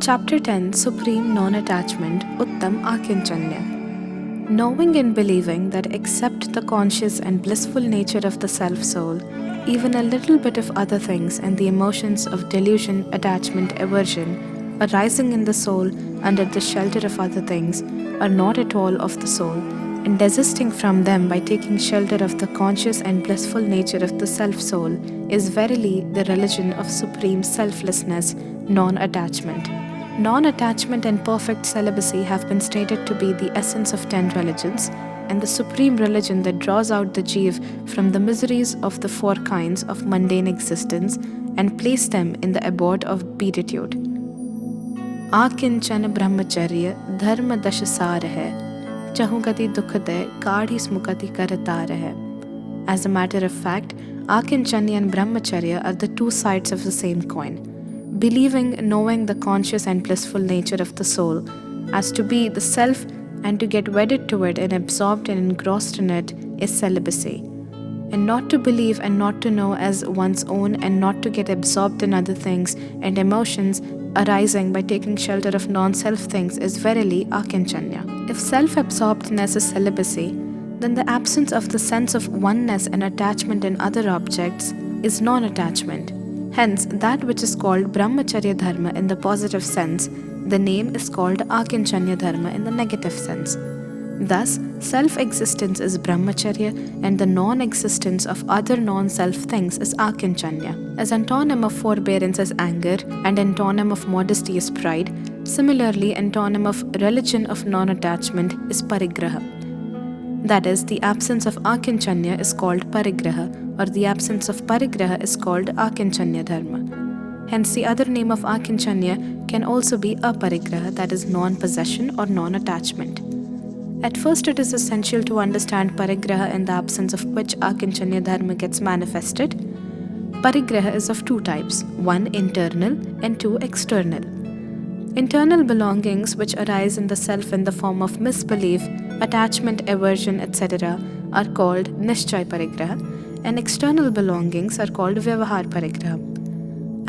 Chapter 10 Supreme Non-Attachment Uttam Akinchanya. Knowing and believing that except the conscious and blissful nature of the self-soul, even a little bit of other things and the emotions of delusion, attachment, aversion arising in the soul under the shelter of other things are not at all of the soul, and desisting from them by taking shelter of the conscious and blissful nature of the self-soul is verily the religion of supreme selflessness, non-attachment. Non-attachment and perfect celibacy have been stated to be the essence of 10 religions, and the supreme religion that draws out the Jeev from the miseries of the 4 kinds of mundane existence and place them in the abode of beatitude. Akinchanya brahmacharya dharma dashasar hai, chahugati dukhade kaadhi smukati karatar hai. As a matter of fact, Akinchanya and brahmacharya are the 2 sides of the same coin. Believing, knowing the conscious and blissful nature of the soul as to be the self and to get wedded to it and absorbed and engrossed in it is celibacy. And not to believe and not to know as one's own and not to get absorbed in other things and emotions arising by taking shelter of non-self things is verily Akinchanya. If self-absorbedness is celibacy, then the absence of the sense of oneness and attachment in other objects is non-attachment. Hence, that which is called Brahmacharya Dharma in the positive sense, the name is called Akinchanya Dharma in the negative sense. Thus, self-existence is Brahmacharya and the non-existence of other non-self things is Akinchanya. As antonym of forbearance is anger and antonym of modesty is pride, similarly antonym of religion of non-attachment is Parigraha. That is, the absence of Akinchanya is called Parigraha, or the absence of Parigraha is called Akinchanya Dharma. Hence, the other name of Akinchanya can also be Aparigraha, that is, non-possession or non-attachment. At first, it is essential to understand Parigraha in the absence of which Akinchanya Dharma gets manifested. Parigraha is of 2 types, one internal and 2 external. Internal belongings which arise in the self in the form of misbelief, attachment, aversion, etc. are called Nishchay Parigraha, and external belongings are called Vyavahar Parigraha.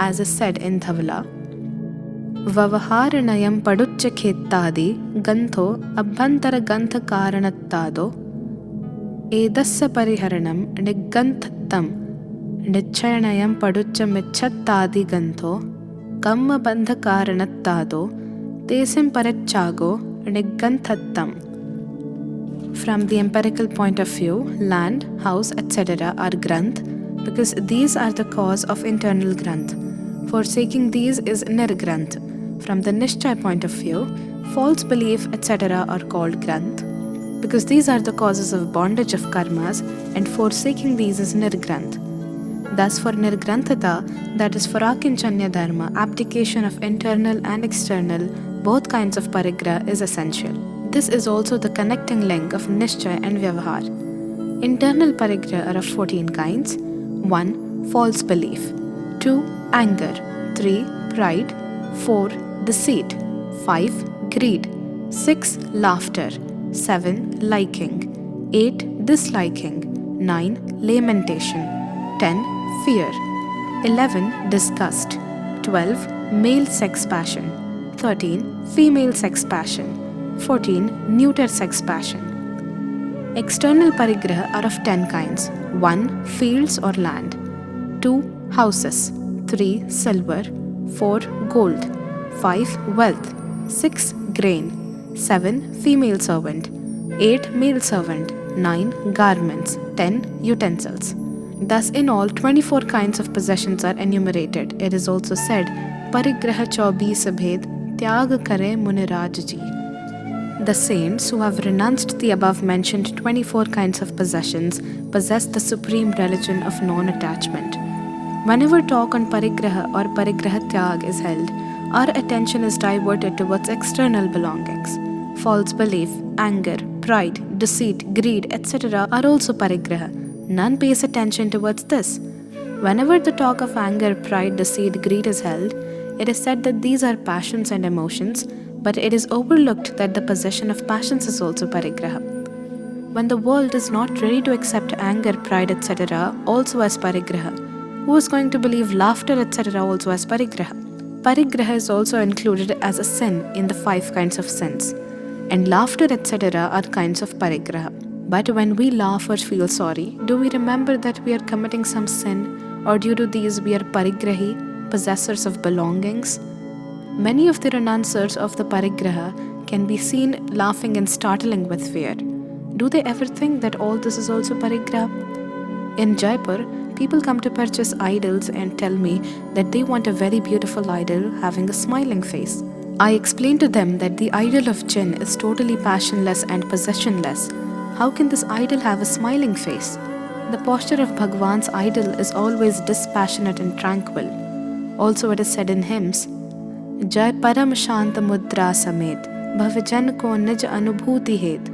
As is said in Dhavala, Vavaharanayam paduccha khettadi gantho abhantara gantha karanattado edasya pariharanam niganthattam nichayanayam paduccha michattadi gantho kamma bandha karanattado tesim parachago niganthattam. From the empirical point of view, land, house, etc. are granth because these are the cause of internal granth. Forsaking these is nirgranth. From the Nishchay point of view, false belief, etc. are called granth because these are the causes of bondage of karmas, and forsaking these is nirgranth. Thus, for nirgranthata, that is for Akinchanya Dharma, abdication of internal and external, both kinds of parigraha is essential. This is also the connecting link of Nishchay and Vyavahar. Internal parigraha are of 14 kinds. 1. False belief. 2. Anger. 3. Pride. 4. Deceit. 5. Greed. 6. Laughter. 7. Liking. 8. Disliking. 9. Lamentation. 10. Fear. 11. Disgust. 12. Male sex passion. 13. Female sex passion. 14. Neuter sex passion. External parigraha are of 10 kinds. 1. Fields or land. 2. Houses. 3. Silver. 4. Gold. 5. Wealth. 6. Grain. 7. Female servant. 8. Male servant. 9. Garments. 10. Utensils. Thus, in all, 24 kinds of possessions are enumerated. It is also said, Parigraha 24 bhed, tyag kare muniraj ji. The saints who have renounced the above mentioned 24 kinds of possessions possess the supreme religion of non-attachment. Whenever talk on parigraha or parigraha tyag is held, our attention is diverted towards external belongings. False belief, anger, pride, deceit, greed, etc. are also parigraha. None pays attention towards this. Whenever the talk of anger, pride, deceit, greed is held, it is said that these are passions and emotions, but it is overlooked that the possession of passions is also parigraha. When the world is not ready to accept anger, pride, etc. also as parigraha, who is going to believe laughter, etc. also as parigraha? Parigraha is also included as a sin in the 5 kinds of sins, and laughter etc. are kinds of parigraha. But when we laugh or feel sorry, do we remember that we are committing some sin, or due to these we are parigrahi, possessors of belongings? Many of the renouncers of the parigraha can be seen laughing and startling with fear. Do they ever think that all this is also parigraha? In Jaipur, people come to purchase idols and tell me that they want a very beautiful idol having a smiling face. I explain to them that the idol of Jain is totally passionless and possessionless. How can this idol have a smiling face? The posture of Bhagwan's idol is always dispassionate and tranquil. Also, it is said in hymns, Jai Param Shanta Mudra Samet, Bhavijan ko Nij Anubhuti Het,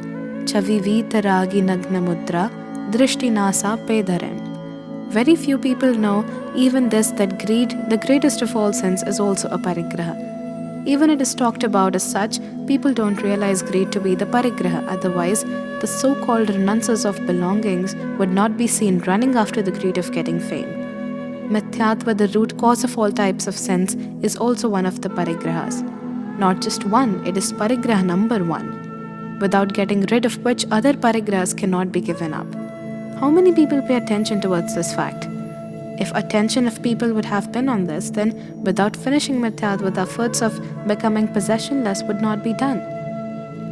Chavi Veeta Ragi Nagna Mudra, Drishti Nasa Pedharem. Very few people know even this, that greed, the greatest of all sins, is also a parigraha. Even it is talked about as such, people don't realize greed to be the parigraha. Otherwise, the so-called renouncers of belongings would not be seen running after the greed of getting fame. Mithyatva, the root cause of all types of sins, is also one of the parigrahas. Not just one, it is parigraha number 1, without getting rid of which other parigrahas cannot be given up. How many people pay attention towards this fact? If attention of people would have been on this, then without finishing Mithyatva, the efforts of becoming possessionless would not be done.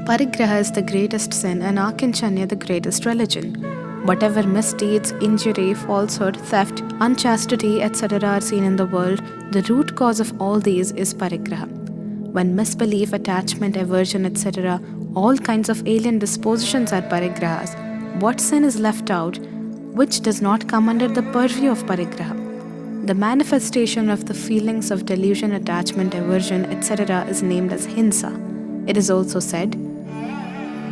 Parigraha is the greatest sin and Akinchanya the greatest religion. Whatever misdeeds, injury, falsehood, theft, unchastity, etc. are seen in the world, the root cause of all these is parigraha. When misbelief, attachment, aversion, etc., all kinds of alien dispositions are parigrahas, what sin is left out which does not come under the purview of parigraha? The manifestation of the feelings of delusion, attachment, aversion, etc. is named as hinsa. It is also said,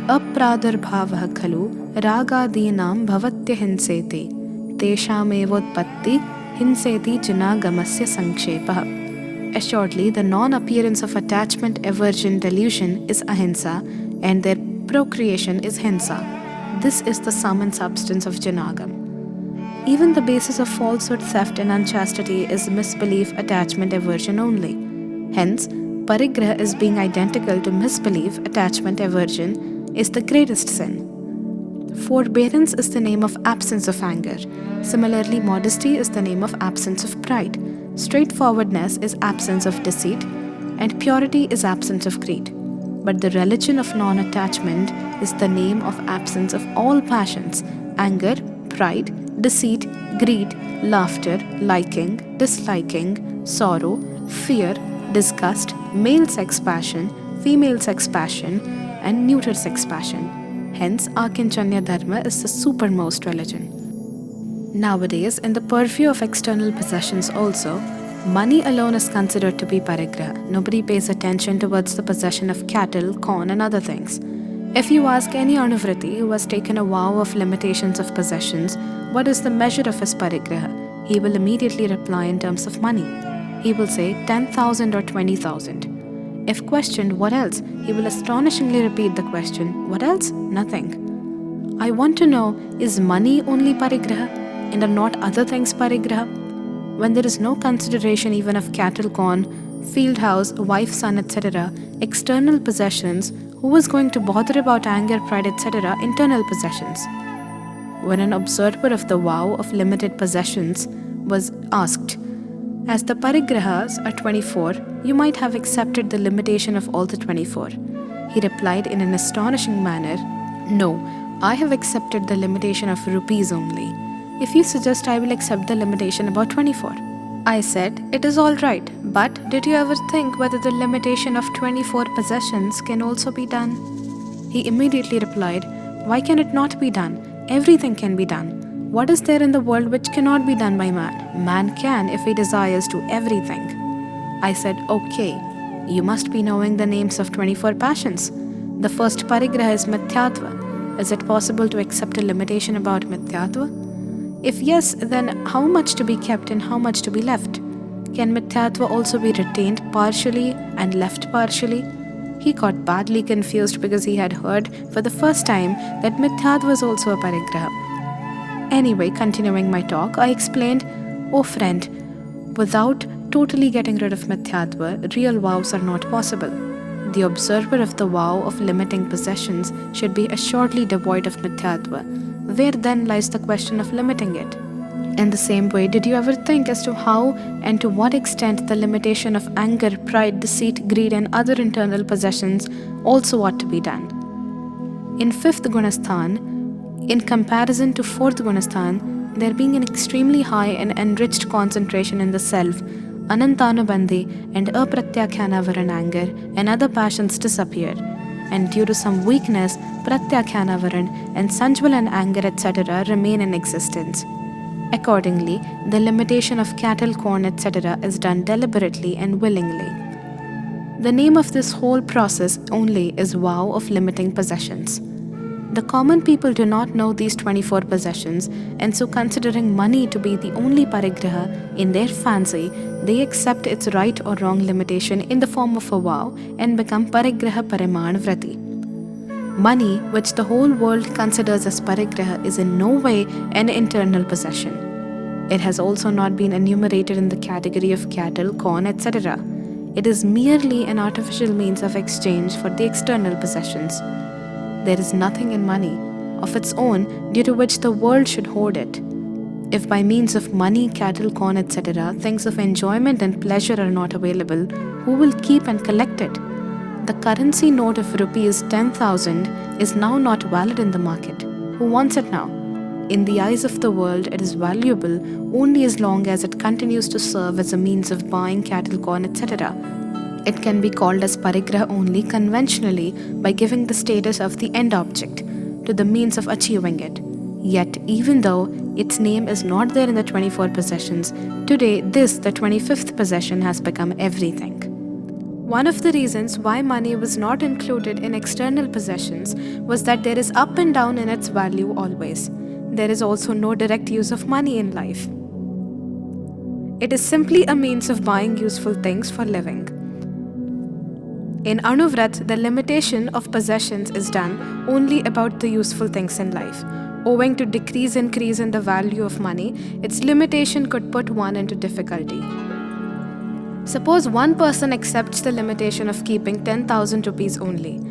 Apradarbhavah khalu ragadinam bhavatya hinseti teshamevotpatti hinseti jinagamasya sankshepah. Assuredly, the non-appearance of attachment, aversion, delusion is ahimsa, and their procreation is hinsa. This is the sum and substance of janagam. Even the basis of falsehood, theft, and unchastity is misbelief, attachment, aversion only. Hence, parigraha is being identical to misbelief, attachment, aversion is the greatest sin. Forbearance is the name of absence of anger. Similarly, modesty is the name of absence of pride. Straightforwardness is absence of deceit, and purity is absence of greed. But the religion of non-attachment is the name of absence of all passions: anger, pride, deceit, greed, laughter, liking, disliking, sorrow, fear, disgust, male sex passion, female sex passion, and neuter sex passion. Hence, Akinchanya Dharma is the supermost religion. Nowadays, in the purview of external possessions also, money alone is considered to be parigraha. Nobody pays attention towards the possession of cattle, corn, and other things. If you ask any anuvriti who has taken a vow of limitations of possessions, what is the measure of his parigraha, he will immediately reply in terms of money. He will say 10,000 or 20,000. If questioned what else, he will astonishingly repeat the question, what else? Nothing. I want to know, is money only parigraha, and are not other things parigraha? When there is no consideration even of cattle, corn, field house, wife, son, etc., external possessions, who is going to bother about anger, pride, etc., internal possessions? When an observer of the vow of limited possessions was asked, as the parigrahas are 24, you might have accepted the limitation of all the 24. He replied in an astonishing manner, no, I have accepted the limitation of rupees only. If you suggest, I will accept the limitation about 24. I said, it is all right, but did you ever think whether the limitation of 24 possessions can also be done? He immediately replied, why can it not be done? Everything can be done. What is there in the world which cannot be done by man? Man can, if he desires, do everything. I said, okay, you must be knowing the names of 24 passions. The first parigraha is Mithyatva. Is it possible to accept a limitation about Mithyatva? If yes, then how much to be kept and how much to be left? Can Mithyatva also be retained partially and left partially? He got badly confused because he had heard for the first time that Mithyatva was also a parigraha. Anyway, continuing my talk, I explained, oh friend, without totally getting rid of mithyatva, real vows are not possible. The observer of the vow of limiting possessions should be assuredly devoid of mithyatva. Where then lies the question of limiting it? In the same way, did you ever think as to how and to what extent the limitation of anger, pride, deceit, greed and other internal possessions also ought to be done? In 5th Gunasthan, in comparison to 4th Gunasthan, there being an extremely high and enriched concentration in the self, Anantanubandhi and Apratyakhyanavaran anger and other passions disappear, and due to some weakness, Pratyakhyanavaran and Sanjvalan anger etc. remain in existence. Accordingly, the limitation of cattle, corn etc. is done deliberately and willingly. The name of this whole process only is vow of limiting possessions. The common people do not know these 24 possessions, and so considering money to be the only parigraha in their fancy, they accept its right or wrong limitation in the form of a vow and become parigraha pariman vrati. Money, which the whole world considers as parigraha, is in no way an internal possession. It has also not been enumerated in the category of cattle, corn, etc. It is merely an artificial means of exchange for the external possessions. There is nothing in money of its own due to which the world should hoard it. If by means of money, cattle, corn, etc., things of enjoyment and pleasure are not available, who will keep and collect it? The currency note of rupees 10,000 is now not valid in the market. Who wants it now? In the eyes of the world, it is valuable only as long as it continues to serve as a means of buying cattle, corn, etc. It can be called as parigraha only conventionally by giving the status of the end object to the means of achieving it. Yet, even though its name is not there in the 24 possessions, today this, the 25th possession, has become everything. One of the reasons why money was not included in external possessions was that there is up and down in its value always. There is also no direct use of money in life. It is simply a means of buying useful things for living. In Anuvrat, the limitation of possessions is done only about the useful things in life. Owing to increase in the value of money, its limitation could put one into difficulty. Suppose one person accepts the limitation of keeping 10,000 rupees only.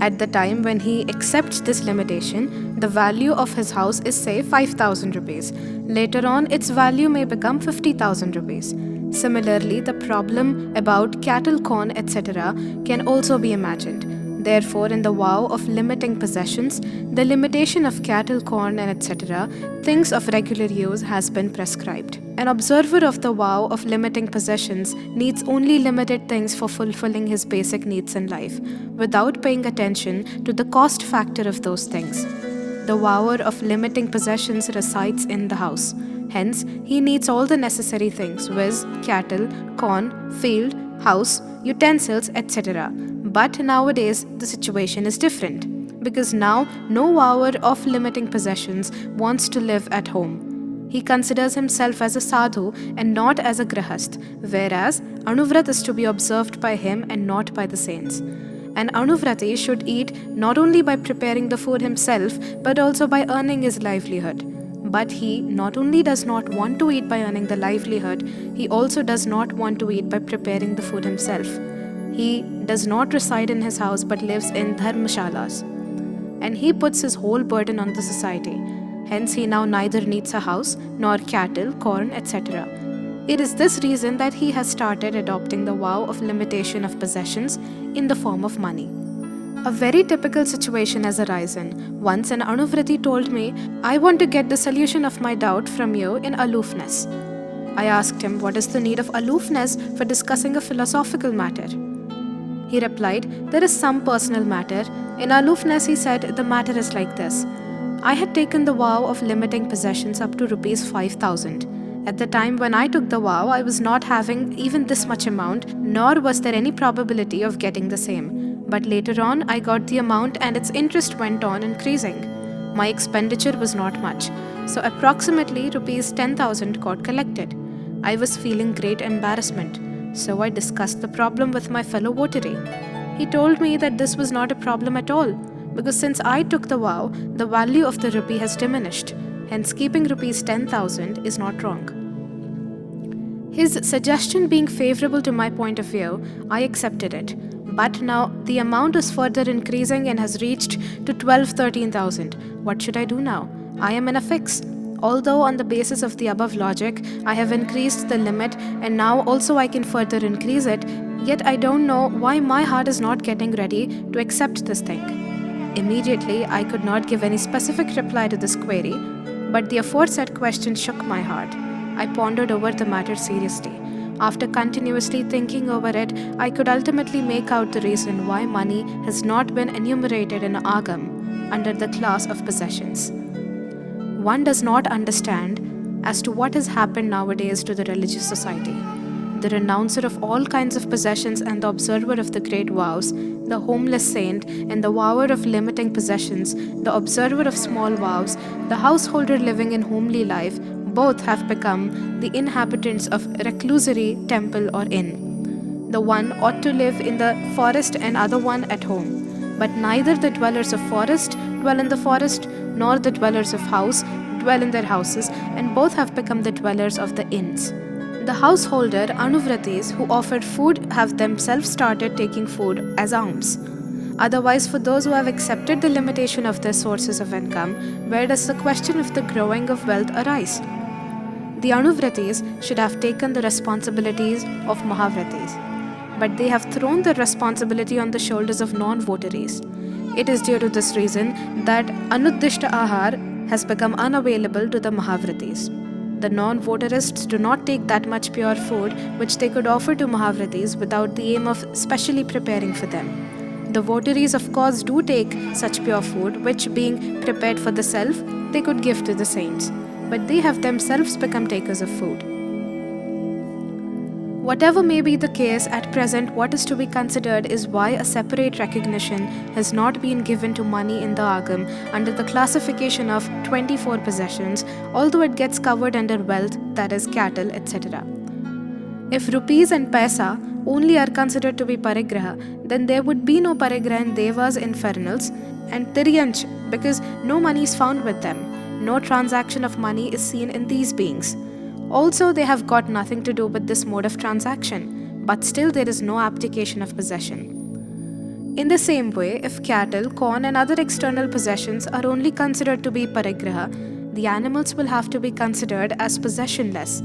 At the time when he accepts this limitation, the value of his house is say 5,000 rupees. Later on, its value may become 50,000 rupees. Similarly, the problem about cattle, corn, etc. can also be imagined. Therefore, in the vow of limiting possessions, the limitation of cattle, corn, and etc., things of regular use has been prescribed. An observer of the vow of limiting possessions needs only limited things for fulfilling his basic needs in life, without paying attention to the cost factor of those things. The vower of limiting possessions resides in the house. Hence, he needs all the necessary things, viz., cattle, corn, field, house, utensils, etc. But nowadays, the situation is different, because now no vower of limiting possessions wants to live at home. He considers himself as a sadhu and not as a grahast, whereas Anuvrat is to be observed by him and not by the saints. An Anuvrati should eat not only by preparing the food himself, but also by earning his livelihood. But he not only does not want to eat by earning the livelihood, he also does not want to eat by preparing the food himself. He does not reside in his house but lives in dharmashalas. And he puts his whole burden on the society. Hence he now neither needs a house nor cattle, corn, etc. It is this reason that he has started adopting the vow of limitation of possessions in the form of money. A very typical situation has arisen. Once an Anuvrati told me, "I want to get the solution of my doubt from you in aloofness." I asked him, what is the need of aloofness for discussing a philosophical matter? He replied, there is some personal matter. In aloofness, he said, the matter is like this. I had taken the vow of limiting possessions up to rupees 5,000. At the time when I took the vow, I was not having even this much amount, nor was there any probability of getting the same. But later on, I got the amount and its interest went on increasing. My expenditure was not much, so approximately rupees 10,000 got collected. I was feeling great embarrassment, so I discussed the problem with my fellow votary. He told me that this was not a problem at all, because since I took the vow, the value of the rupee has diminished. Hence, keeping rupees 10,000 is not wrong. His suggestion being favorable to my point of view, I accepted it. But now the amount is further increasing and has reached to 12,000-13,000. What should I do now? I am in a fix. Although on the basis of the above logic, I have increased the limit and now also I can further increase it, yet I don't know why my heart is not getting ready to accept this thing. Immediately, I could not give any specific reply to this query, but the aforesaid question shook my heart. I pondered over the matter seriously. After continuously thinking over it, I could ultimately make out the reason why money has not been enumerated in Agam under the class of possessions. One does not understand as to what has happened nowadays to the religious society. The renouncer of all kinds of possessions and the observer of the great vows, the homeless saint and the vower of limiting possessions, the observer of small vows, the householder living in homely life, both have become the inhabitants of reclusory temple or inn. The one ought to live in the forest and other one at home. But neither the dwellers of forest dwell in the forest, nor the dwellers of house dwell in their houses, and both have become the dwellers of the inns. The householder Anuvratis who offered food have themselves started taking food as alms. Otherwise, for those who have accepted the limitation of their sources of income, where does the question of the growing of wealth arise? The Anuvratis should have taken the responsibilities of Mahavratis, but they have thrown the responsibility on the shoulders of non-votaries. It is due to this reason that Anuddishta Ahar has become unavailable to the Mahavratis. The non-votarists do not take that much pure food which they could offer to Mahavratis without the aim of specially preparing for them. The votaries of course do take such pure food which, being prepared for the self, they could give to the saints, but they have themselves become takers of food. Whatever may be the case, at present what is to be considered is why a separate recognition has not been given to money in the Agam under the classification of 24 possessions, although it gets covered under wealth, that is cattle, etc. If rupees and paisa only are considered to be parigraha, then there would be no parigraha in devas, infernals, and tiryanch, because no money is found with them. No transaction of money is seen in these beings. Also, they have got nothing to do with this mode of transaction, but still there is no abdication of possession. In the same way, if cattle, corn and other external possessions are only considered to be parigraha, the animals will have to be considered as possessionless,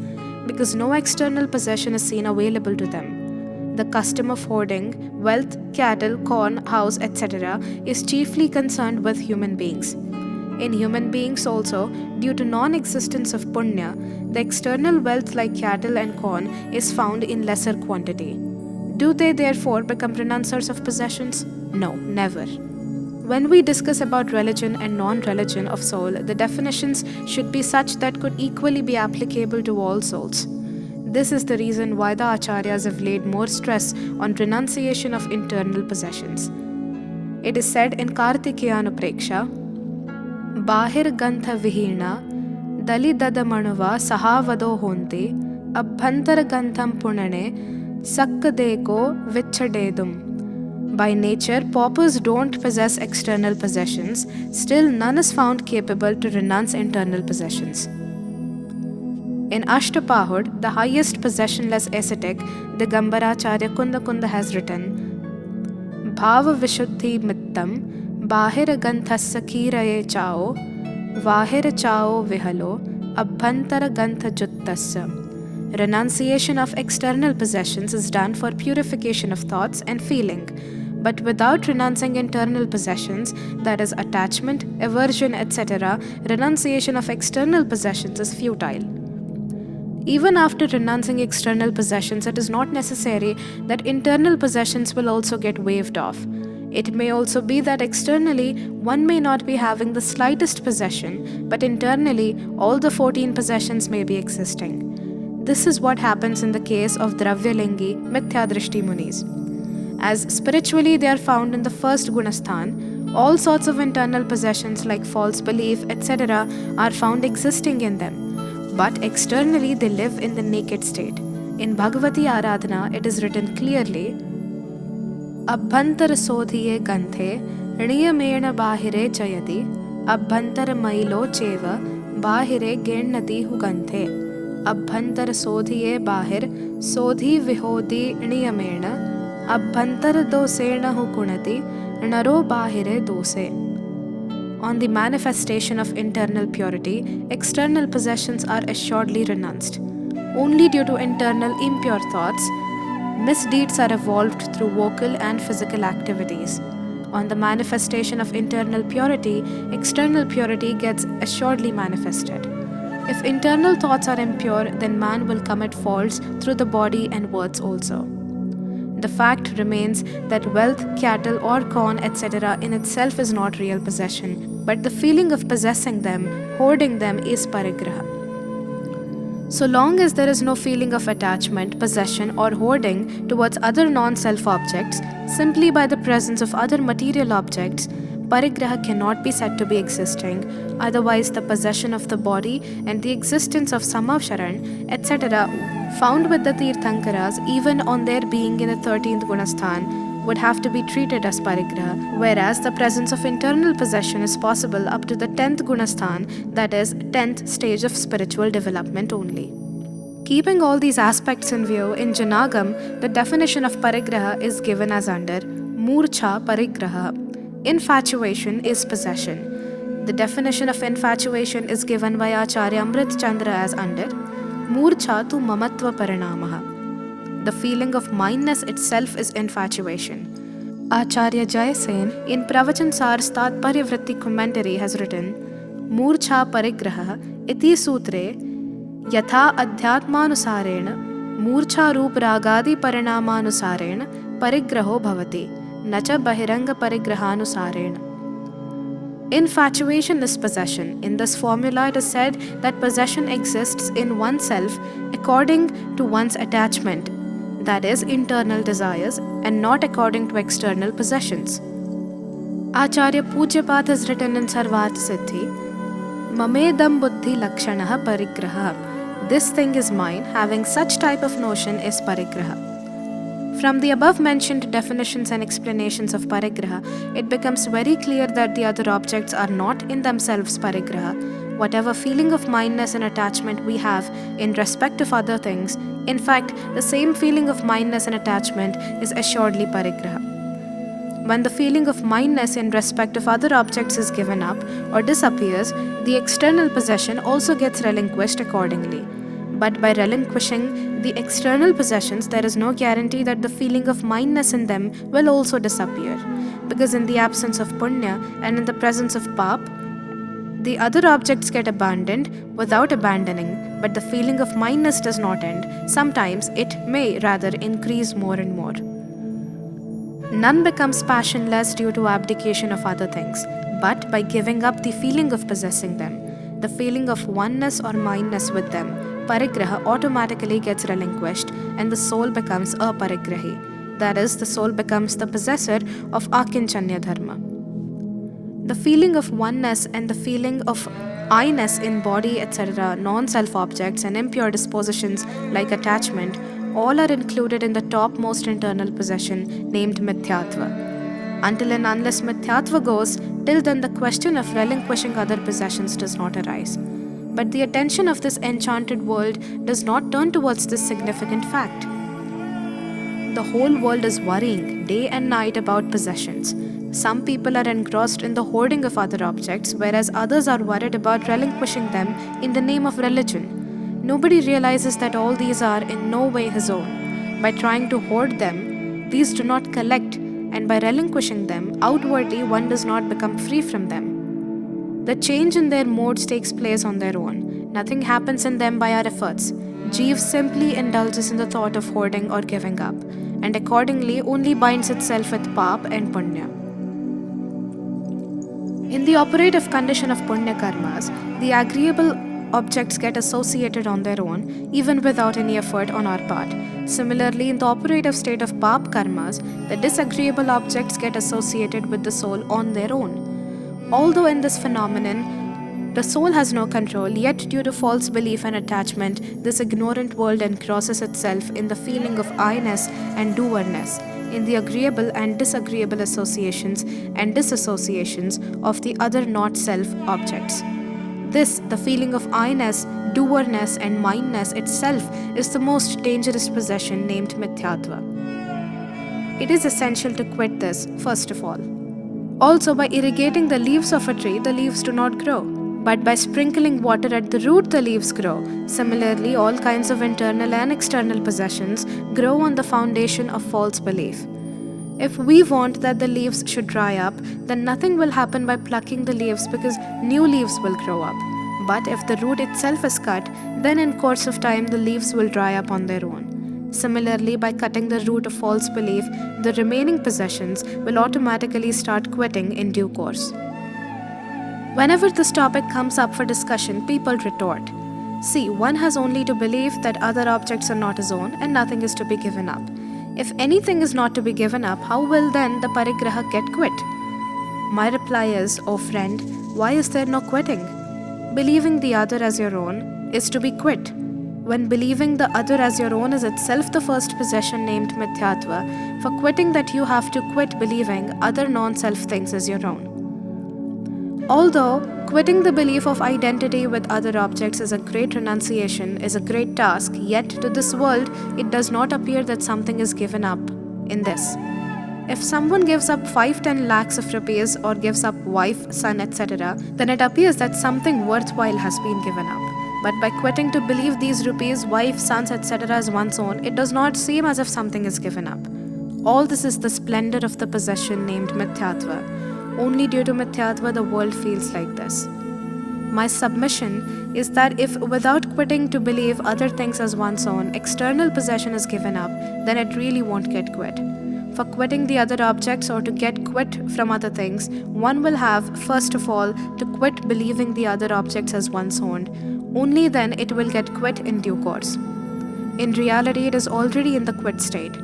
because no external possession is seen available to them. The custom of hoarding wealth, cattle, corn, house, etc. is chiefly concerned with human beings. In human beings also, due to non-existence of punya, the external wealth like cattle and corn is found in lesser quantity. Do they therefore become renouncers of possessions? No, never. When we discuss about religion and non-religion of soul, the definitions should be such that could equally be applicable to all souls. This is the reason why the acharyas have laid more stress on renunciation of internal possessions. It is said in Kartikeyanupreksha, Bahir Gantha Vihina, Dali Dadamanuva Sahavado Honte, Abhantara Gantham Punane, Sakkadeko Vichadedum. By nature, paupers don't possess external possessions, still none is found capable to renounce internal possessions. In Ashtapahud, the highest possessionless ascetic, the Gambaracharya Kunda has written, Bhava Vishuddhi Mittam, Bahir Ganthassa Kiraye Chao, Vahir Chao Vihalo, Abhantara Gantha Juttassa. Renunciation of external possessions is done for purification of thoughts and feeling, but without renouncing internal possessions, that is attachment, aversion, etc., renunciation of external possessions is futile. Even after renouncing external possessions, it is not necessary that internal possessions will also get waved off. It may also be that externally one may not be having the slightest possession, but internally all the 14 possessions may be existing. This is what happens in the case of Dravyalingi Mithyadrishti Munis. As spiritually they are found in the first Gunasthan, all sorts of internal possessions like false belief, etc. are found existing in them. But externally they live in the naked state. In Bhagavati Aradhana it is written clearly, Abhantara Sodhiye Ganthe, Niyamena Bahire Chayati, Abhantara Mailo Cheva, Bahire Gennati Huganthe. अभ्यंतर सोधिये बाहिर सोधि विहोदी नियमेण अभ्यंतर दोषेण हुकुणति नरो बाहिरे दोषे. On the manifestation of internal purity, external possessions are assuredly renounced. Only due to internal impure thoughts, misdeeds are evolved through vocal and physical activities. On the manifestation of internal purity, external purity gets assuredly manifested. If internal thoughts are impure, then man will commit faults through the body and words also. The fact remains that wealth, cattle or corn, etc. in itself is not real possession, but the feeling of possessing them, hoarding them is parigraha. So long as there is no feeling of attachment, possession or hoarding towards other non-self objects, simply by the presence of other material objects, parigraha cannot be said to be existing. Otherwise, the possession of the body and the existence of samavsharan, etc. found with the Tirthankaras, even on their being in the 13th Gunasthan, would have to be treated as parigraha, whereas the presence of internal possession is possible up to the 10th Gunasthan, that is, 10th stage of spiritual development only. Keeping all these aspects in view, in Janagam, the definition of parigraha is given as under Murcha parigraha. Infatuation is possession. The definition of infatuation is given by Acharya Amrit Chandra as under Murcha tu mamatva parinamaha. The feeling of mindness itself is infatuation. Acharya Jayasen in Pravchan Sar's Tatparya commentary has written, Murcha parigraha iti sutre yatha adhyatmanusarena murcha roop ragadi parinamanusarena parigraho bhavati nacha bahiranga parigrahanusarena. Infatuation is possession. In this formula, it is said that possession exists in oneself according to one's attachment, that is, internal desires, and not according to external possessions. Acharya Pujyapat has written in Sarvat Siddhi, Mamedam buddhi lakshanaha parigraha. This thing is mine, having such type of notion is parigraha. From the above mentioned definitions and explanations of parigraha, it becomes very clear that the other objects are not in themselves parigraha. Whatever feeling of mindness and attachment we have in respect of other things, in fact, the same feeling of mindness and attachment is assuredly parigraha. When the feeling of mindness in respect of other objects is given up or disappears, the external possession also gets relinquished accordingly. But by relinquishing the external possessions, there is no guarantee that the feeling of mindness in them will also disappear. Because in the absence of punya and in the presence of pap, the other objects get abandoned without abandoning, but the feeling of mindness does not end. Sometimes it may rather increase more and more. None becomes passionless due to abdication of other things, but by giving up the feeling of possessing them, the feeling of oneness or mindness with them, parigraha automatically gets relinquished and the soul becomes a parigrahi. That is, the soul becomes the possessor of Akinchanya dharma. The feeling of oneness and the feeling of I-ness in body, etc., non-self objects and impure dispositions like attachment, all are included in the topmost internal possession named mithyatva. Until and unless mithyatva goes, till then the question of relinquishing other possessions does not arise. But the attention of this enchanted world does not turn towards this significant fact. The whole world is worrying day and night about possessions. Some people are engrossed in the hoarding of other objects, whereas others are worried about relinquishing them in the name of religion. Nobody realizes that all these are in no way his own. By trying to hoard them, these do not collect, and by relinquishing them, outwardly one does not become free from them. The change in their modes takes place on their own. Nothing happens in them by our efforts. Jeev simply indulges in the thought of hoarding or giving up, and accordingly only binds itself with pap and punya. In the operative condition of punya karmas, the agreeable objects get associated on their own, even without any effort on our part. Similarly, in the operative state of pap karmas, the disagreeable objects get associated with the soul on their own. Although in this phenomenon, the soul has no control, yet due to false belief and attachment, this ignorant world encrosses itself in the feeling of I-ness and doerness, in the agreeable and disagreeable associations and disassociations of the other not-self objects. This, the feeling of I-ness, doerness and mindness itself, is the most dangerous possession named Mithyatva. It is essential to quit this, first of all. Also, by irrigating the leaves of a tree, the leaves do not grow. But by sprinkling water at the root, the leaves grow. Similarly, all kinds of internal and external possessions grow on the foundation of false belief. If we want that the leaves should dry up, then nothing will happen by plucking the leaves because new leaves will grow up. But if the root itself is cut, then in course of time the leaves will dry up on their own. Similarly, by cutting the root of false belief, the remaining possessions will automatically start quitting in due course. Whenever this topic comes up for discussion, people retort, "See, one has only to believe that other objects are not his own and nothing is to be given up. If anything is not to be given up, how will then the parigraha get quit?" My reply is, "Oh friend, why is there no quitting? Believing the other as your own is to be quit. When believing the other as your own is itself the first possession named Mithyatva, for quitting that you have to quit believing other non-self things as your own." Although quitting the belief of identity with other objects is a great renunciation, is a great task, yet to this world it does not appear that something is given up in this. If someone gives up 5-10 lakhs of rupees or gives up wife, son, etc., then it appears that something worthwhile has been given up. But by quitting to believe these rupees, wife, sons, etc. as one's own, it does not seem as if something is given up. All this is the splendor of the possession named Mithyatva. Only due to Mithyatva the world feels like this. My submission is that if without quitting to believe other things as one's own, external possession is given up, then it really won't get quit. For quitting the other objects or to get quit from other things, one will have, first of all, to quit believing the other objects as one's own. Only then it will get quit in due course. In reality, it is already in the quit state.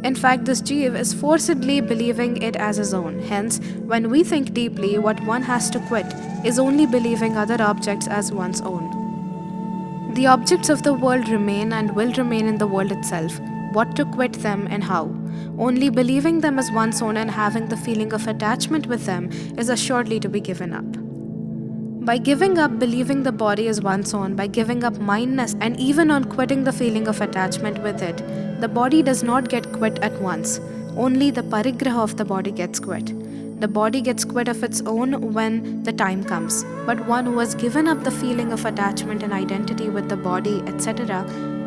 In fact, this Jeev is forcedly believing it as his own. Hence, when we think deeply, what one has to quit is only believing other objects as one's own. The objects of the world remain and will remain in the world itself. What to quit them and how? Only believing them as one's own and having the feeling of attachment with them is assuredly to be given up. By giving up believing the body as one's own, by giving up mindness and even on quitting the feeling of attachment with it, the body does not get quit at once. Only the parigraha of the body gets quit. The body gets quit of its own when the time comes. But one who has given up the feeling of attachment and identity with the body, etc.,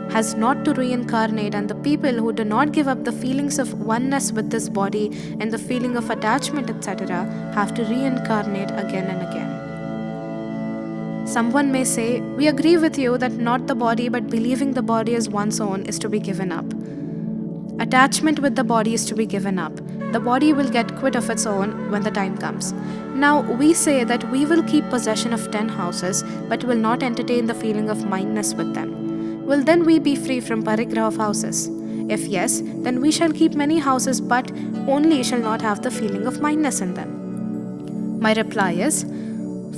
has not to reincarnate, and the people who do not give up the feelings of oneness with this body and the feeling of attachment, etc., have to reincarnate again and again. Someone may say, "We agree with you that not the body but believing the body as one's own is to be given up. Attachment with the body is to be given up. The body will get quit of its own when the time comes." Now we say that we will keep possession of 10 houses but will not entertain the feeling of mindness with them. Will then we be free from parigraha of houses? If yes, then we shall keep many houses but only shall not have the feeling of mindness in them. My reply is,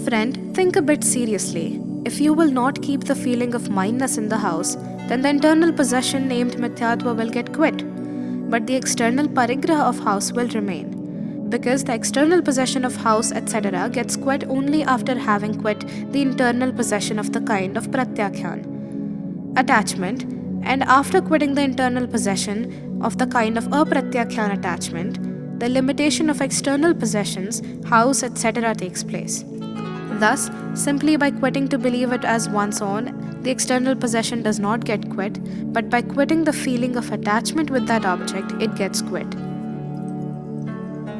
friend, think a bit seriously. If you will not keep the feeling of mindness in the house, then the internal possession named Mithyatva will get quit. But the external parigraha of house will remain. Because the external possession of house, etc., gets quit only after having quit the internal possession of the kind of pratyakyan, attachment, and after quitting the internal possession of the kind of apratyakyan attachment, the limitation of external possessions, house, etc. takes place. Thus, simply by quitting to believe it as one's own, the external possession does not get quit, but by quitting the feeling of attachment with that object, it gets quit.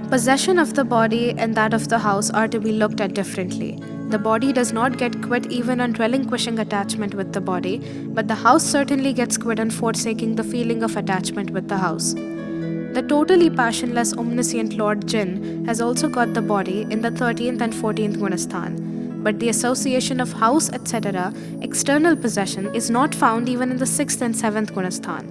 Possession of the body and that of the house are to be looked at differently. The body does not get quit even on relinquishing attachment with the body, but the house certainly gets quit on forsaking the feeling of attachment with the house. The totally passionless omniscient Lord Jin has also got the body in the 13th and 14th Gunasthan, but the association of house, etc., external possession, is not found even in the 6th and 7th Gunasthan.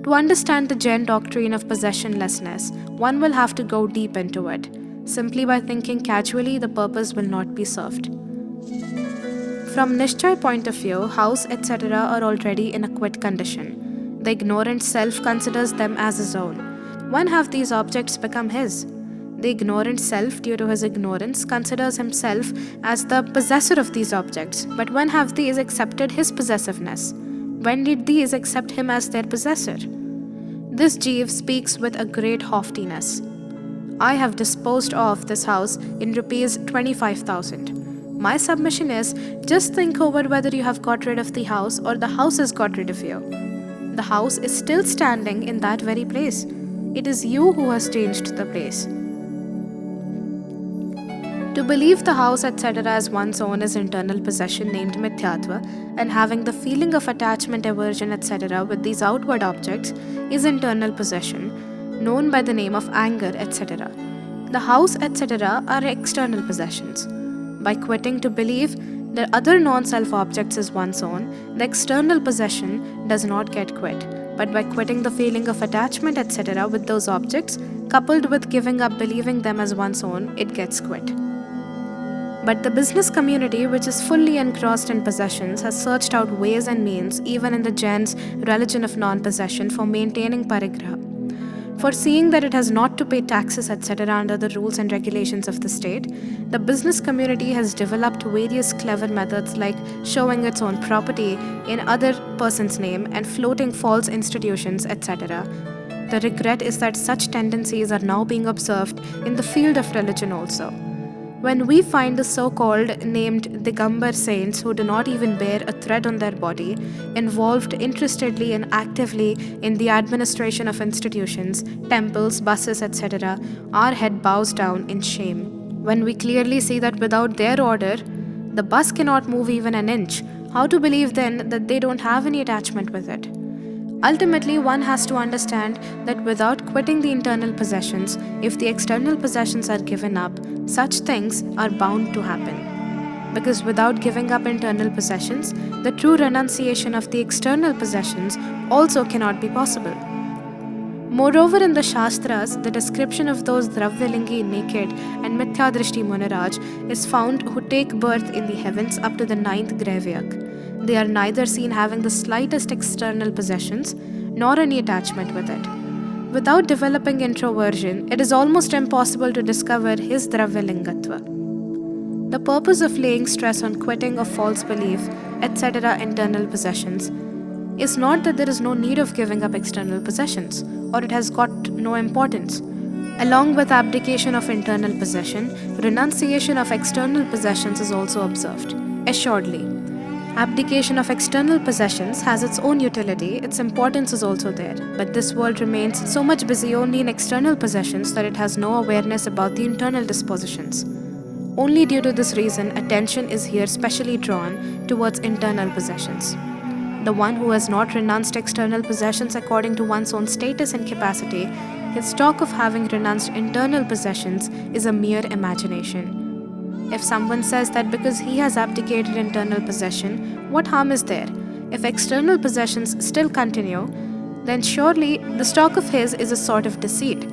To understand the Jain doctrine of possessionlessness, one will have to go deep into it. Simply by thinking casually, the purpose will not be served. From Nishchay point of view, house, etc. are already in a quit condition. The ignorant self considers them as his own. When have these objects become his? The ignorant self, due to his ignorance, considers himself as the possessor of these objects. But when have these accepted his possessiveness? When did these accept him as their possessor? This Jeev speaks with a great haughtiness. I have disposed of this house in rupees 25,000. My submission is, just think over whether you have got rid of the house or the house has got rid of you. The house is still standing in that very place. It is you who has changed the place. To believe the house, etc. as one's own is internal possession named mithyatva, and having the feeling of attachment, aversion, etc. with these outward objects is internal possession, known by the name of anger, etc. The house, etc. are external possessions. By quitting to believe the other non-self objects as one's own, the external possession does not get quit. But by quitting the feeling of attachment, etc. with those objects, coupled with giving up believing them as one's own, it gets quit. But the business community, which is fully engrossed in possessions, has searched out ways and means, even in the Jain's religion of non-possession, for maintaining parigraha. Foreseeing that it has not to pay taxes, etc. under the rules and regulations of the state, the business community has developed various clever methods like showing its own property in other person's name and floating false institutions, etc. The regret is that such tendencies are now being observed in the field of religion also. When we find the so-called named Digambar saints who do not even bear a thread on their body, involved interestedly and actively in the administration of institutions, temples, buses, etc., our head bows down in shame. When we clearly see that without their order, the bus cannot move even an inch, how to believe then that they don't have any attachment with it? Ultimately, one has to understand that without quitting the internal possessions, if the external possessions are given up, such things are bound to happen. Because without giving up internal possessions, the true renunciation of the external possessions also cannot be possible. Moreover, in the Shastras, the description of those Dravyalingi naked and Mithyadrishti Muniraj is found who take birth in the heavens up to the 9th Gravyak. They are neither seen having the slightest external possessions nor any attachment with it. Without developing introversion, it is almost impossible to discover his Dravyalingatva. The purpose of laying stress on quitting of false belief, etc. internal possessions is not that there is no need of giving up external possessions, or it has got no importance. Along with abdication of internal possession, renunciation of external possessions is also observed. Assuredly, abdication of external possessions has its own utility, its importance is also there, but this world remains so much busy only in external possessions that it has no awareness about the internal dispositions. Only due to this reason, attention is here specially drawn towards internal possessions. The one who has not renounced external possessions according to one's own status and capacity, his talk of having renounced internal possessions is a mere imagination. If someone says that because he has abdicated internal possession, what harm is there? If external possessions still continue, then surely this talk of his is a sort of deceit.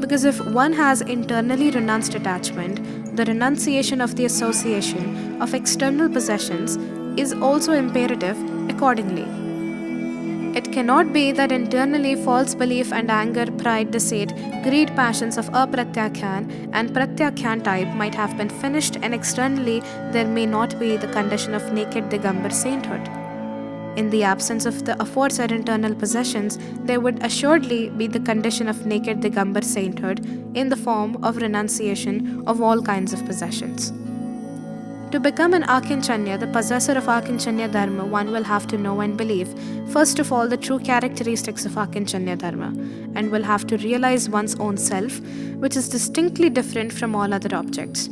Because if one has internally renounced attachment, the renunciation of the association of external possessions is also imperative accordingly. It cannot be that internally false belief and anger, pride, deceit, greed, passions of apratyakyan and pratyakyan type might have been finished, and externally there may not be the condition of naked Digambar sainthood. In the absence of the aforesaid internal possessions, there would assuredly be the condition of naked Digambar sainthood in the form of renunciation of all kinds of possessions. To become an Akinchanya, the possessor of Akinchanya Dharma, one will have to know and believe, first of all, the true characteristics of Akinchanya Dharma, and will have to realize one's own self, which is distinctly different from all other objects.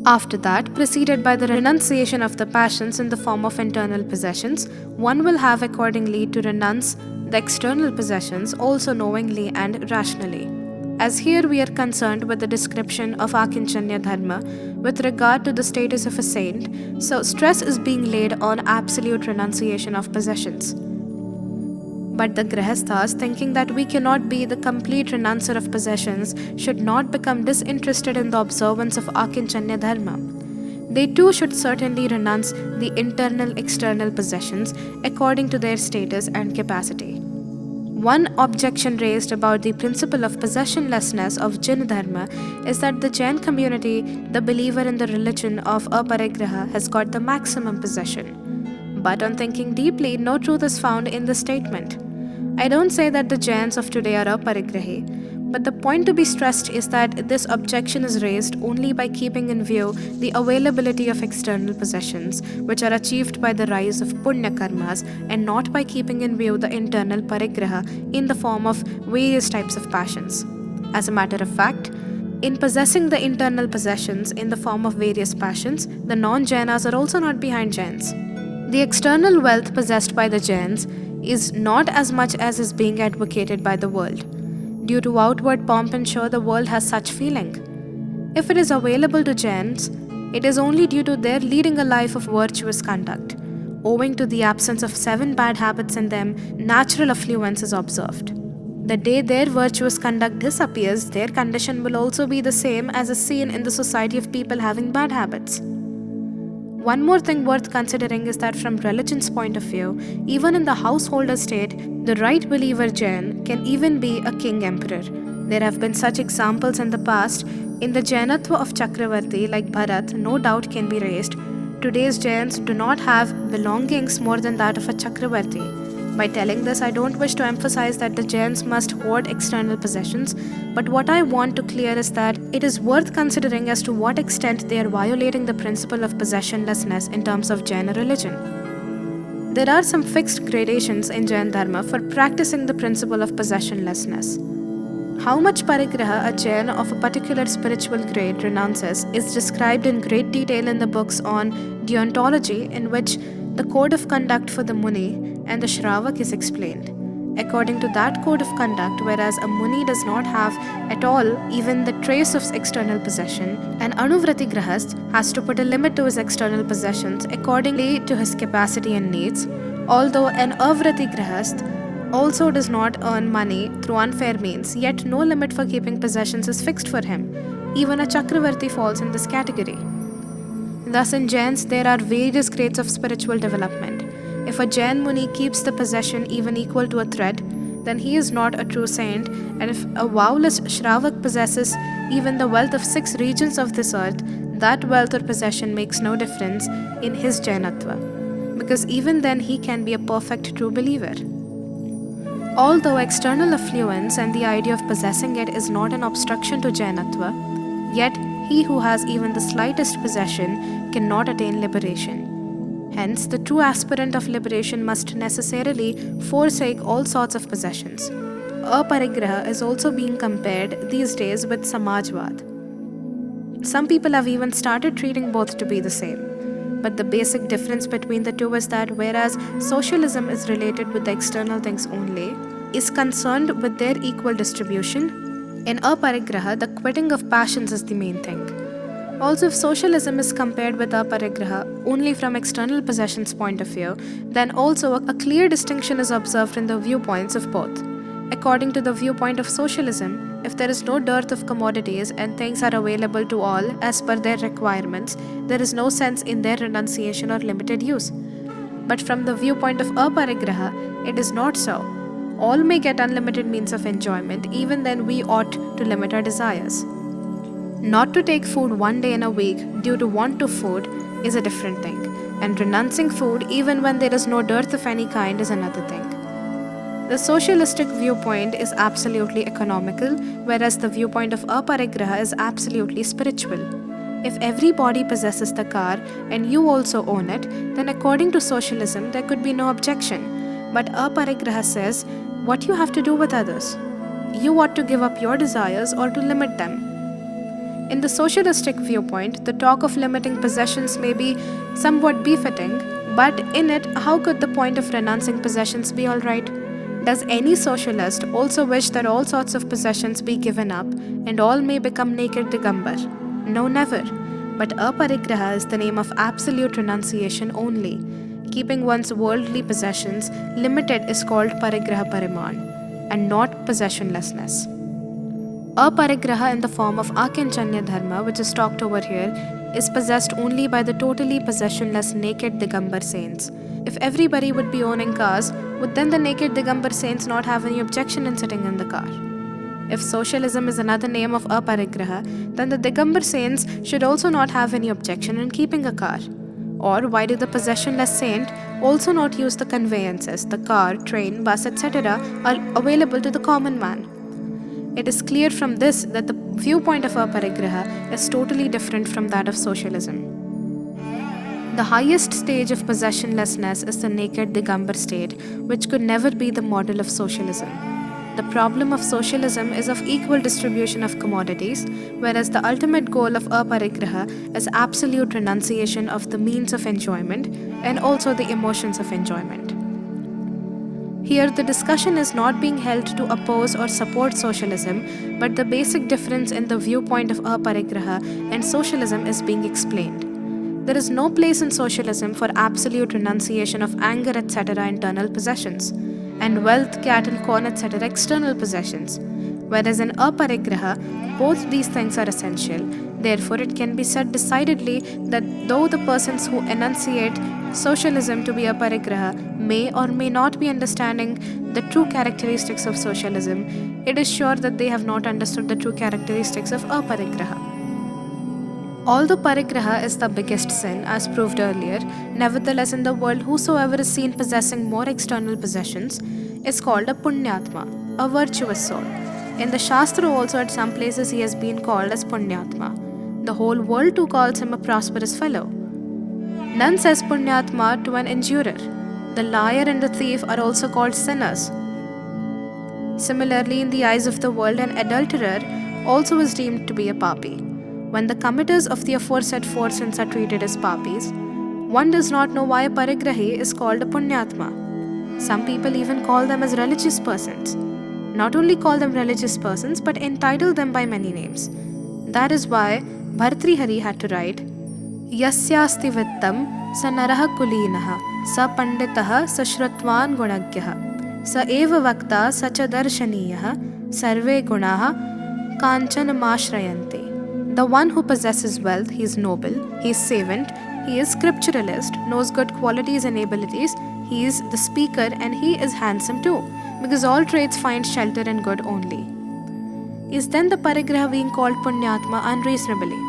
After that, preceded by the renunciation of the passions in the form of internal possessions, one will have accordingly to renounce the external possessions also knowingly and rationally. As here we are concerned with the description of Akinchanya Dharma with regard to the status of a saint, so stress is being laid on absolute renunciation of possessions. But the Grihasthas, thinking that we cannot be the complete renouncier of possessions, should not become disinterested in the observance of Akinchanya Dharma. They too should certainly renounce the internal external possessions according to their status and capacity. One objection raised about the principle of possessionlessness of Jain Dharma is that the Jain community, the believer in the religion of aparigraha, has got the maximum possession. But on thinking deeply, no truth is found in this statement. I don't say that the Jains of today are aparigrahi, but the point to be stressed is that this objection is raised only by keeping in view the availability of external possessions, which are achieved by the rise of punya karmas, and not by keeping in view the internal parigraha in the form of various types of passions. As a matter of fact, in possessing the internal possessions in the form of various passions, the non-Jainas are also not behind Jains. The external wealth possessed by the Jains is not as much as is being advocated by the world. Due to outward pomp and show, the world has such feeling. If it is available to Jains, it is only due to their leading a life of virtuous conduct. Owing to the absence of 7 bad habits in them, natural affluence is observed. The day their virtuous conduct disappears, their condition will also be the same as is seen in the society of people having bad habits. One more thing worth considering is that from religion's point of view, even in the householder state, the right believer Jain can even be a king emperor. There have been such examples in the past. In the Jainatva of Chakravarti like Bharat, no doubt can be raised. Today's Jains do not have belongings more than that of a Chakravarti. By telling this, I don't wish to emphasize that the Jains must hoard external possessions, but what I want to clear is that it is worth considering as to what extent they are violating the principle of possessionlessness in terms of Jain religion. There are some fixed gradations in Jain Dharma for practicing the principle of possessionlessness. How much parigraha a Jain of a particular spiritual grade renounces is described in great detail in the books on deontology, in which the code of conduct for the Muni and the Shravak is explained. According to that code of conduct, whereas a Muni does not have at all even the trace of external possession, an Anuvrati Grahast has to put a limit to his external possessions accordingly to his capacity and needs, although an Avrati Grahast also does not earn money through unfair means, yet no limit for keeping possessions is fixed for him. Even a Chakravarti falls in this category. Thus, in Jains, there are various grades of spiritual development. If a Jain Muni keeps the possession even equal to a thread, then he is not a true saint, and if a vowless Shravak possesses even the wealth of 6 regions of this earth, that wealth or possession makes no difference in his Jainatva, because even then he can be a perfect true believer. Although external affluence and the idea of possessing it is not an obstruction to Jainatva, yet he who has even the slightest possession cannot attain liberation. Hence, the true aspirant of liberation must necessarily forsake all sorts of possessions. Aparigraha is also being compared these days with Samajwad. Some people have even started treating both to be the same. But the basic difference between the two is that whereas socialism is related with the external things only, is concerned with their equal distribution, in aparigraha, the quitting of passions is the main thing. Also, if socialism is compared with aparigraha only from external possessions point of view, then also a clear distinction is observed in the viewpoints of both. According to the viewpoint of socialism, if there is no dearth of commodities and things are available to all as per their requirements, there is no sense in their renunciation or limited use. But from the viewpoint of aparigraha, it is not so. All may get unlimited means of enjoyment, even then we ought to limit our desires. Not to take food one day in a week due to want of food is a different thing, and renouncing food even when there is no dearth of any kind is another thing. The socialistic viewpoint is absolutely economical, whereas the viewpoint of aparigraha is absolutely spiritual. If everybody possesses the car and you also own it, then according to socialism there could be no objection. But aparigraha says what you have to do with others. You ought to give up your desires or to limit them. In the socialistic viewpoint, the talk of limiting possessions may be somewhat befitting, but in it, how could the point of renouncing possessions be alright? Does any socialist also wish that all sorts of possessions be given up and all may become naked Digambar? No, never. But aparigraha is the name of absolute renunciation only. Keeping one's worldly possessions limited is called parigraha pariman, and not possessionlessness. Aparigraha in the form of Akinchanya Dharma, which is talked over here, is possessed only by the totally possessionless naked Digambar saints. If everybody would be owning cars, would then the naked Digambar saints not have any objection in sitting in the car? If socialism is another name of aparigraha, then the Digambar saints should also not have any objection in keeping a car. Or why do the possessionless saint also not use the conveyances, the car, train, bus, etc. are available to the common man? It is clear from this that the viewpoint of aparigraha is totally different from that of socialism. The highest stage of possessionlessness is the naked Digambar state, which could never be the model of socialism. The problem of socialism is of equal distribution of commodities, whereas the ultimate goal of aparigraha is absolute renunciation of the means of enjoyment and also the emotions of enjoyment. Here, the discussion is not being held to oppose or support socialism, but the basic difference in the viewpoint of aparigraha and socialism is being explained. There is no place in socialism for absolute renunciation of anger, etc. internal possessions, and wealth, cattle, corn, etc. external possessions. Whereas in aparigraha, both these things are essential. Therefore, it can be said decidedly that though the persons who enunciate socialism to be aparigraha may or may not be understanding the true characteristics of socialism, it is sure that they have not understood the true characteristics of aparigraha. Although parigraha is the biggest sin, as proved earlier, nevertheless in the world whosoever is seen possessing more external possessions is called a punyatma, a virtuous soul. In the Shastra also at some places he has been called as punyatma. The whole world too calls him a prosperous fellow. None says punyatma to an injurer. The liar and the thief are also called sinners. Similarly, in the eyes of the world, an adulterer also is deemed to be a papi. When the committers of the aforesaid four sins are treated as papis, one does not know why a parigrahi is called a punyatma. Some people even call them as religious persons. Not only call them religious persons, but entitle them by many names. That is why Bhartrihari had to write, Yasyasti vittam sa naraha kulinaha sa panditaha sa shrutvan gunagyaha sa eva vakta sa cha darshaniyaha sarve gunaha kanchan mashrayante. The one who possesses wealth, he is noble, he is savant, he is scripturalist, knows good qualities and abilities, he is the speaker, and he is handsome too, because all traits find shelter in good only. Is then the parigraha being called punyatma unreasonably?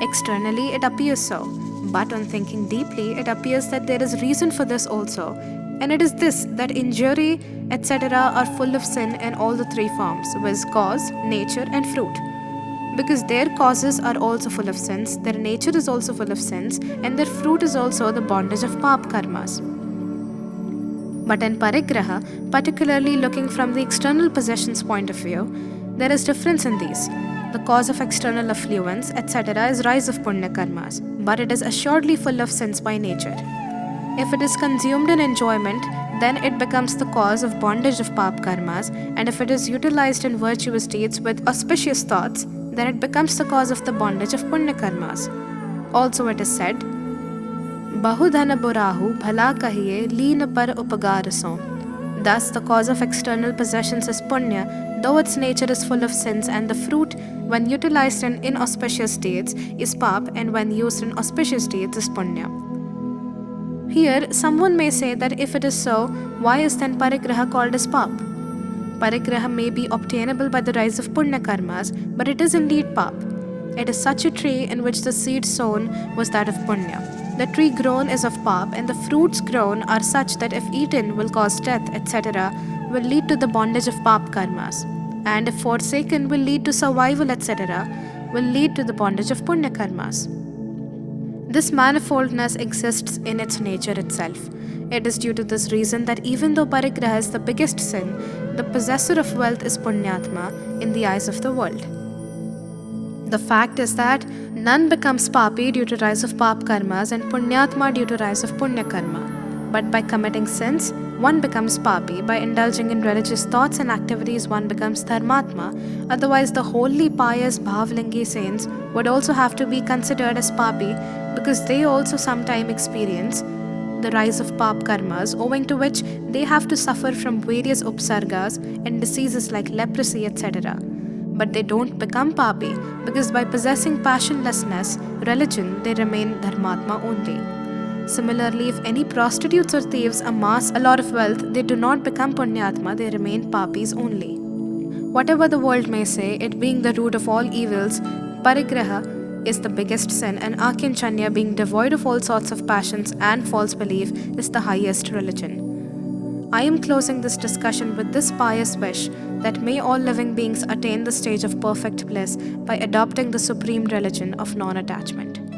Externally, it appears so, but on thinking deeply, it appears that there is reason for this also, and it is this, that injury, etc. are full of sin in all the three forms, viz. Cause, nature, and fruit. Because their causes are also full of sins, their nature is also full of sins, and their fruit is also the bondage of pap karmas. But in parigraha, particularly looking from the external possessions point of view, there is difference in these. The cause of external affluence, etc. is rise of punya karmas, but it is assuredly full of sins by nature. If it is consumed in enjoyment, then it becomes the cause of bondage of pap karmas, and if it is utilized in virtuous deeds with auspicious thoughts, then it becomes the cause of the bondage of punya karmas. Also it is said, Bahudhana burahu bhala kahiye leen par upagar so. Thus the cause of external possessions is punya, though its nature is full of sins, and the fruit, when utilized in inauspicious deeds, is pap, and when used in auspicious deeds is punya. Here, someone may say that if it is so, why is then parigraha called as pap? Parigraha may be obtainable by the rise of punya karmas, but it is indeed pap. It is such a tree in which the seed sown was that of punya. The tree grown is of pap, and the fruits grown are such that if eaten will cause death, etc., will lead to the bondage of pap karmas, and if forsaken will lead to survival, etc., will lead to the bondage of punya karmas. This manifoldness exists in its nature itself. It is due to this reason that even though parigraha is the biggest sin, the possessor of wealth is punyatma in the eyes of the world. The fact is that none becomes papi due to rise of pap karmas and punyatma due to rise of punya karma. But by committing sins, one becomes papi. By indulging in religious thoughts and activities, one becomes dharmatma. Otherwise, the wholly pious bhavlingi saints would also have to be considered as papi, because they also sometime experience the rise of pap karmas, owing to which they have to suffer from various upsargas and diseases like leprosy, etc. But they don't become papi, because by possessing passionlessness, religion, they remain dharmatma only. Similarly, if any prostitutes or thieves amass a lot of wealth, they do not become Punyatma, they remain Papis only. Whatever the world may say, it being the root of all evils, Parigraha is the biggest sin, and Akinchanya, being devoid of all sorts of passions and false belief, is the highest religion. I am closing this discussion with this pious wish that may all living beings attain the stage of perfect bliss by adopting the supreme religion of non-attachment.